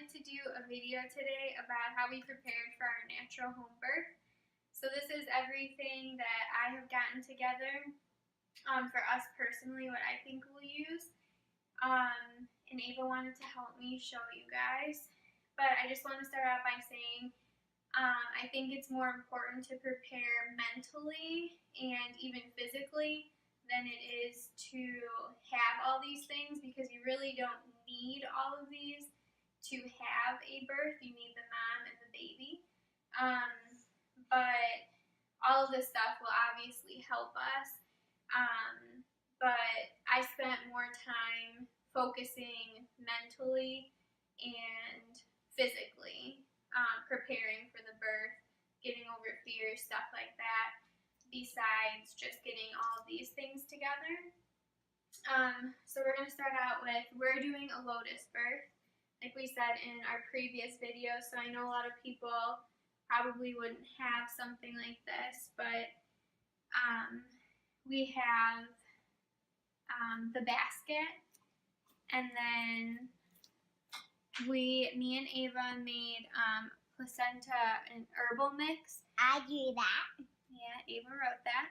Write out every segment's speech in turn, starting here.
wanted to do a video today about how we prepared for our natural home birth. So this is everything that I have gotten together for us personally, what I think we'll use. And Ava wanted to help me show you guys. But I just want to start out by saying I think it's more important to prepare mentally and even physically than it is to have all these things, because you really don't need all of these to have a birth. You need the mom and the baby. But all of this stuff will obviously help us. But I spent more time focusing mentally and physically, preparing for the birth, getting over fear, stuff like that, besides just getting all of these things together. So we're going to start out with, we're doing a lotus birth, like we said in our previous video. So I know a lot of people probably wouldn't have something like this, but we have the basket, and then me and Ava made placenta and herbal mix. I do that. Yeah, Ava wrote that.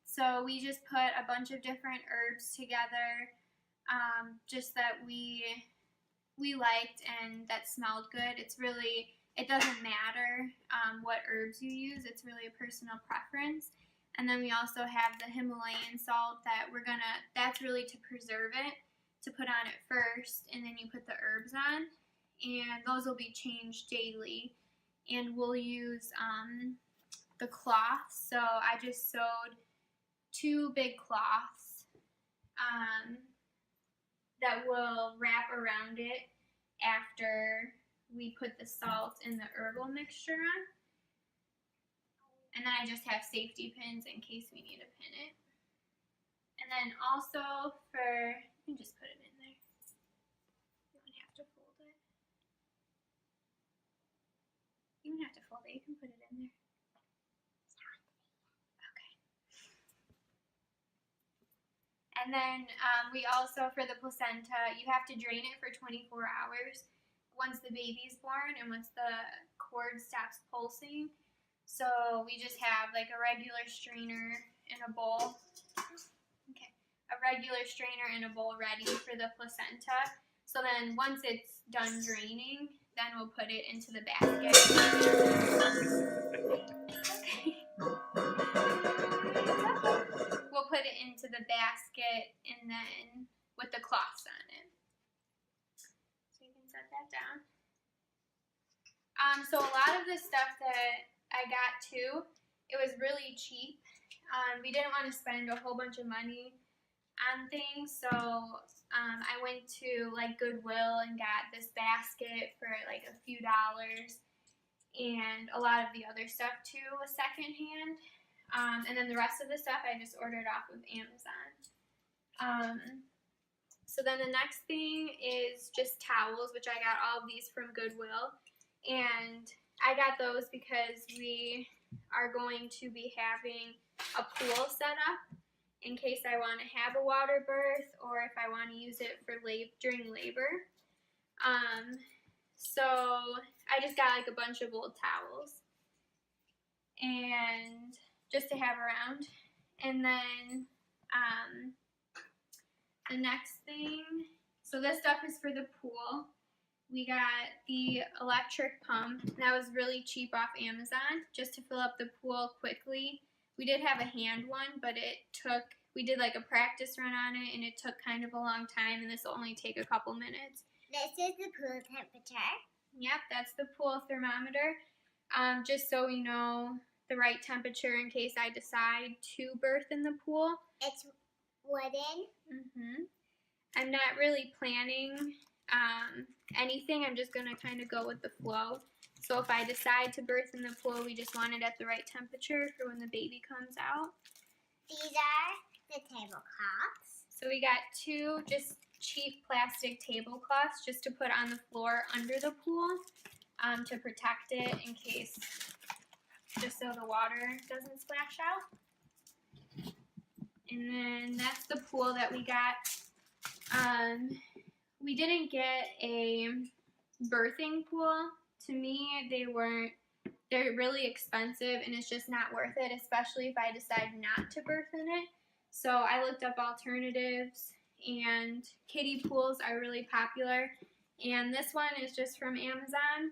So we just put a bunch of different herbs together, just that we liked and that smelled good. It doesn't matter what herbs you use. It's really a personal preference. And then we also have the Himalayan salt that that's really to preserve it, to put on it first, and then you put the herbs on, and those will be changed daily. And we'll use the cloths. So I just sewed 2 big cloths that will wrap around it after we put the salt and the herbal mixture on. And then I just have safety pins in case we need to pin it. And then also you can just put it in there. You don't have to fold it. You don't have to fold it. You can put it in there. Okay. And then we also, for the placenta, you have to drain it for 24 hours once the baby's born and once the cord stops pulsing. So we just have like a regular strainer in a bowl. Okay. A regular strainer in a bowl ready for the placenta. So then once it's done draining, then we'll put it into the basket. Okay. We'll put it into the basket and then with the cloths on it. So you can set that down. So a lot of the stuff that I got too, it was really cheap. We didn't want to spend a whole bunch of money on things, so I went to like Goodwill and got this basket for like a few dollars, and a lot of the other stuff too was secondhand. And then the rest of the stuff I just ordered off of Amazon. So then the next thing is just towels, which I got all of these from Goodwill, and I got those because we are going to be having a pool set up in case I want to have a water birth or if I want to use it for during labor. So I just got like a bunch of old towels and just to have around. And then the next thing, so this stuff is for the pool. We got the electric pump. That was really cheap off Amazon, just to fill up the pool quickly. We did have a hand one, but we did like a practice run on it, and it took kind of a long time, and this will only take a couple minutes. This is the pool temperature. Yep, that's the pool thermometer, just so we know the right temperature in case I decide to birth in the pool. It's wooden. I'm not really planning anything. I'm just going to kind of go with the flow. So if I decide to birth in the pool, we just want it at the right temperature for when the baby comes out. These are the tablecloths. So we got 2 just cheap plastic tablecloths just to put on the floor under the pool to protect it in case, just so the water doesn't splash out. And then that's the pool that we got. We didn't get a birthing pool. To me, they're really expensive and it's just not worth it, especially if I decide not to birth in it. So I looked up alternatives, and kiddie pools are really popular. And this one is just from Amazon.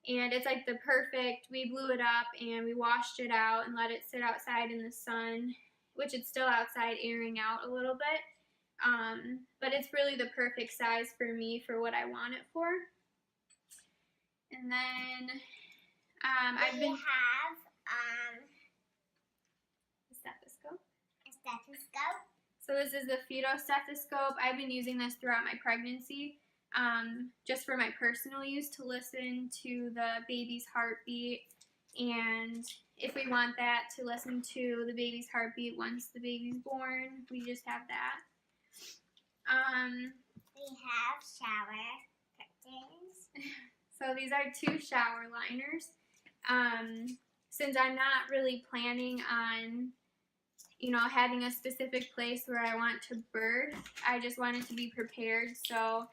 And it's like the perfect, we blew it up and we washed it out and let it sit outside in the sun, which it's still outside airing out a little bit. But it's really the perfect size for me for what I want it for. And then I've been a stethoscope. A stethoscope. So this is the fetal stethoscope. I've been using this throughout my pregnancy, just for my personal use to listen to the baby's heartbeat, and if we want that, to listen to the baby's heartbeat once the baby's born. We just have that. We have shower curtains. So these are 2 shower liners. Since I'm not really planning on, having a specific place where I want to birth, I just wanted to be prepared. So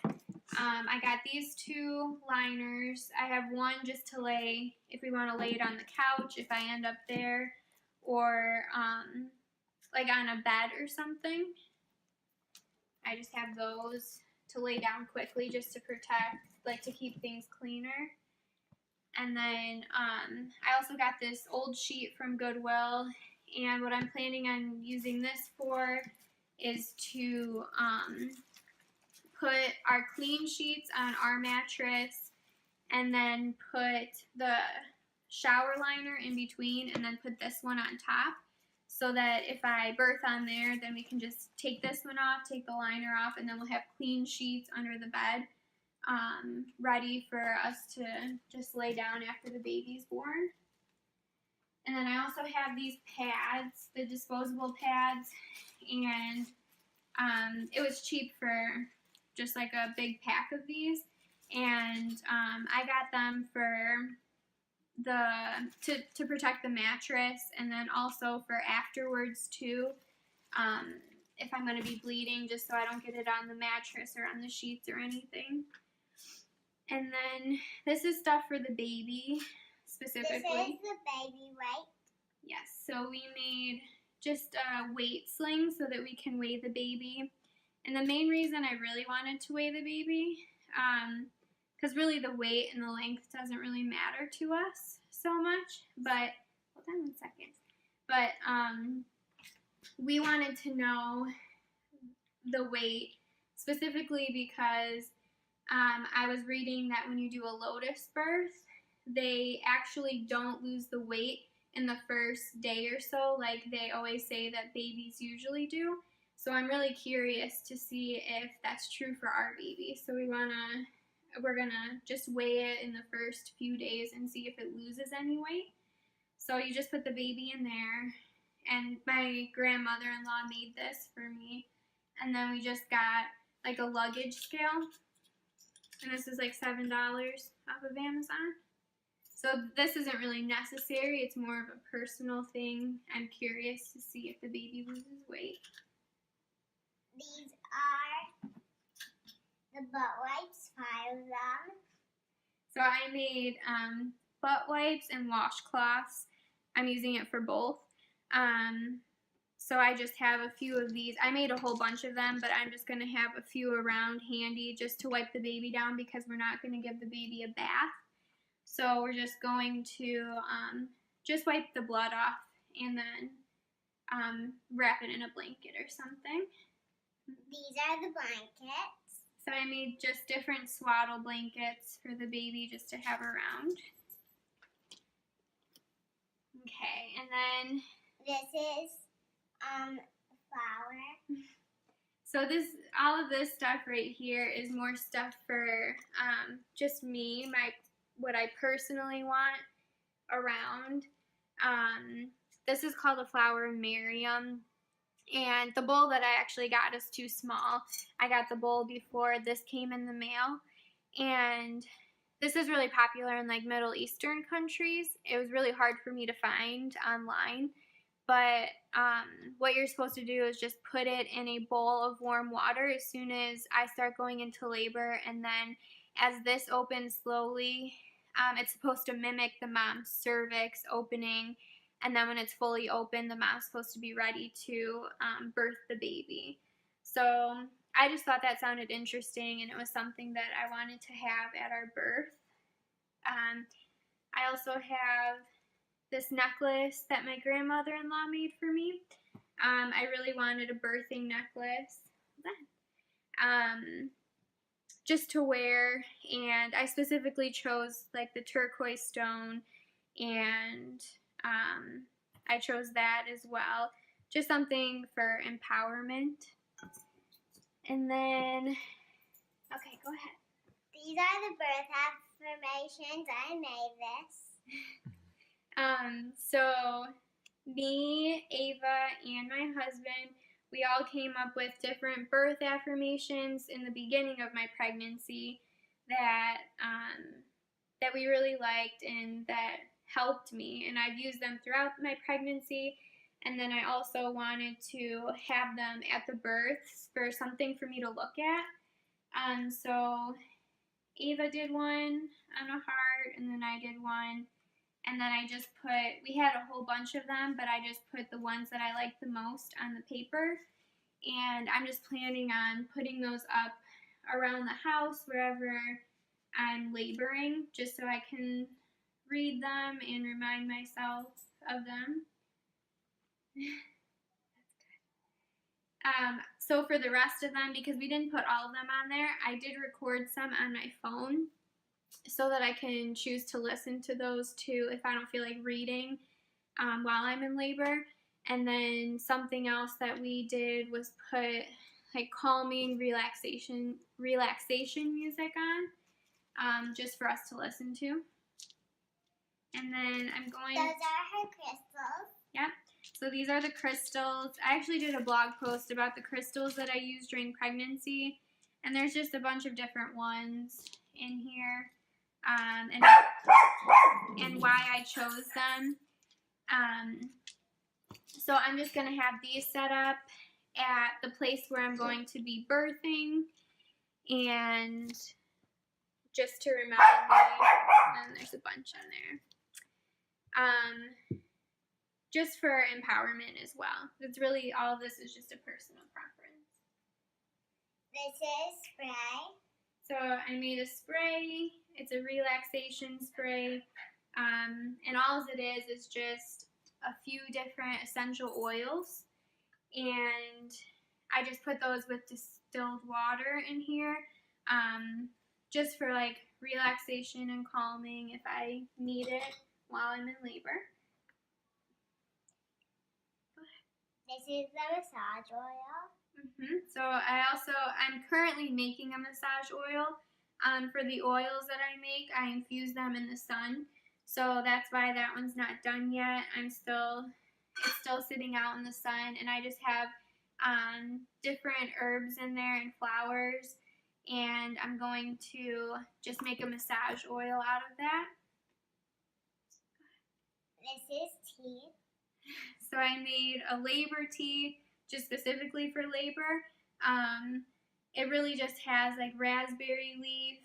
I got these 2 liners. I have one just to lay, if we want to lay it on the couch, if I end up there, or like on a bed or something. I just have those to lay down quickly just to protect, like to keep things cleaner. And then I also got this old sheet from Goodwill, and what I'm planning on using this for is to put our clean sheets on our mattress, and then put the shower liner in between, and then put this one on top, so that if I birth on there, then we can just take this one off, take the liner off, and then we'll have clean sheets under the bed, ready for us to just lay down after the baby's born. And then I also have these pads, the disposable pads, and it was cheap for just like a big pack of these, and I got them for to protect the mattress, and then also for afterwards too, if I'm going to be bleeding, just so I don't get it on the mattress or on the sheets or anything. And then this is stuff for the baby specifically. This is the baby weight. Yes, so we made just a weight sling so that we can weigh the baby. And the main reason I really wanted to weigh the baby, because really the weight and the length doesn't really matter to us so much, but, hold on one second, but we wanted to know the weight specifically because I was reading that when you do a lotus birth, they actually don't lose the weight in the first day or so like they always say that babies usually do. So I'm really curious to see if that's true for our baby. So we're gonna just weigh it in the first few days and see if it loses any weight. So you just put the baby in there, and my grandmother-in-law made this for me, and then we just got like a luggage scale, and this is like $7 off of Amazon. So this isn't really necessary, it's more of a personal thing. I'm curious to see if the baby loses weight. These are the butt wipes, 5 of them. So I made butt wipes and washcloths. I'm using it for both. So I just have a few of these. I made a whole bunch of them, but I'm just going to have a few around handy just to wipe the baby down because we're not going to give the baby a bath. So we're just going to just wipe the blood off and then wrap it in a blanket or something. These are the blankets. So I made just different swaddle blankets for the baby just to have around. Okay, and then this is flour. So all of this stuff right here is more stuff for just me, what I personally want around. This is called a flower Miriam. And the bowl that I actually got is too small. I got the bowl before this came in the mail. And this is really popular in like Middle Eastern countries. It was really hard for me to find online. But what you're supposed to do is just put it in a bowl of warm water as soon as I start going into labor. And then as this opens slowly, it's supposed to mimic the mom's cervix opening, and then when it's fully open, the mom's supposed to be ready to birth the baby. So I just thought that sounded interesting, and it was something that I wanted to have at our birth. I also have this necklace that my grandmother-in-law made for me. I really wanted a birthing necklace. Just to wear, and I specifically chose like the turquoise stone, and I chose that as well. Just something for empowerment. And then, okay, go ahead. These are the birth affirmations. I made this. So me, Ava, and my husband, we all came up with different birth affirmations in the beginning of my pregnancy that we really liked and that helped me, and I've used them throughout my pregnancy. And then I also wanted to have them at the births for something for me to look at. So Ava did one on a heart, and then I did one. And then I just we had a whole bunch of them, but I just put the ones that I liked the most on the paper. And I'm just planning on putting those up around the house wherever I'm laboring, just so I can read them and remind myself of them. So for the rest of them, because we didn't put all of them on there, I did record some on my phone so that I can choose to listen to those too if I don't feel like reading while I'm in labor. And then something else that we did was put like calming relaxation music on, just for us to listen to. And then I'm going. Those are her crystals. Yep. So these are the crystals. I actually did a blog post about the crystals that I used during pregnancy, and there's just a bunch of different ones in here, and why I chose them. So I'm just going to have these set up at the place where I'm going to be birthing, and just to remind me, and there's a bunch on there. Just for empowerment as well. It's really, all of this is just a personal preference. This is spray. So I made a spray. It's a relaxation spray. And all it is just a few different essential oils. And I just put those with distilled water in here, just for like relaxation and calming if I need it while I'm in labor. This is the massage oil. So I'm currently making a massage oil. For the oils that I make, I infuse them in the sun. So that's why that one's not done yet. It's still sitting out in the sun, and I just have different herbs in there and flowers, and I'm going to just make a massage oil out of that. This is tea. So I made a labor tea just specifically for labor. It really just has like raspberry leaf,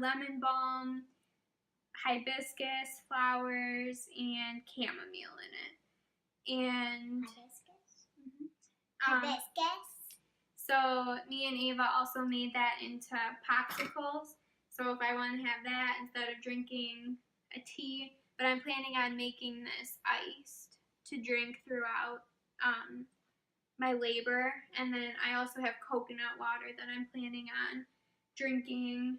lemon balm, hibiscus flowers, and chamomile in it. And Hibiscus. So me and Ava also made that into popsicles. So if I want to have that instead of drinking a tea, but I'm planning on making this iced to drink throughout my labor. And then I also have coconut water that I'm planning on drinking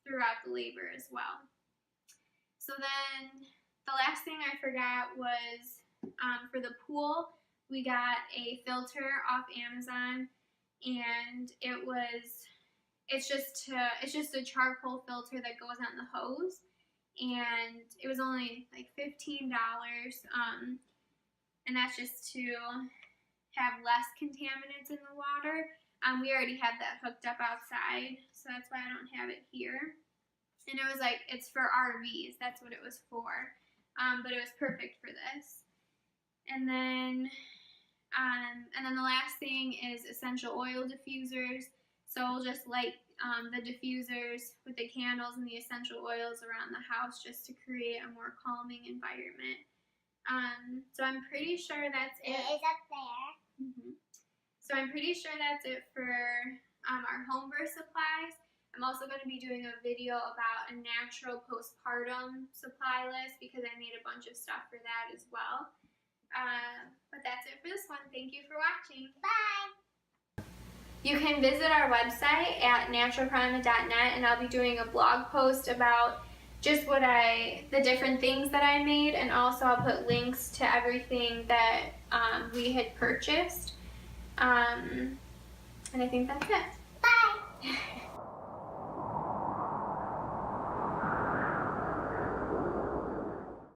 throughout the labor as well. So then the last thing I forgot was for the pool, we got a filter off Amazon, and it's just a charcoal filter that goes on the hose, and it was only like $15, and that's just to have less contaminants in the water. We already have that hooked up outside, so that's why I don't have it here. And it was like, it's for RVs, that's what it was for, but it was perfect for this. And then the last thing is essential oil diffusers. So we'll just light the diffusers with the candles and the essential oils around the house just to create a more calming environment. So I'm pretty sure that's it. It is up there. So I'm pretty sure that's it for our home birth supplies. I'm also going to be doing a video about a natural postpartum supply list because I made a bunch of stuff for that as well. But that's it for this one. Thank you for watching. Bye. You can visit our website at naturalkarma.net, and I'll be doing a blog post about just the different things that I made, and also I'll put links to everything that we had purchased. And I think that's it. Bye.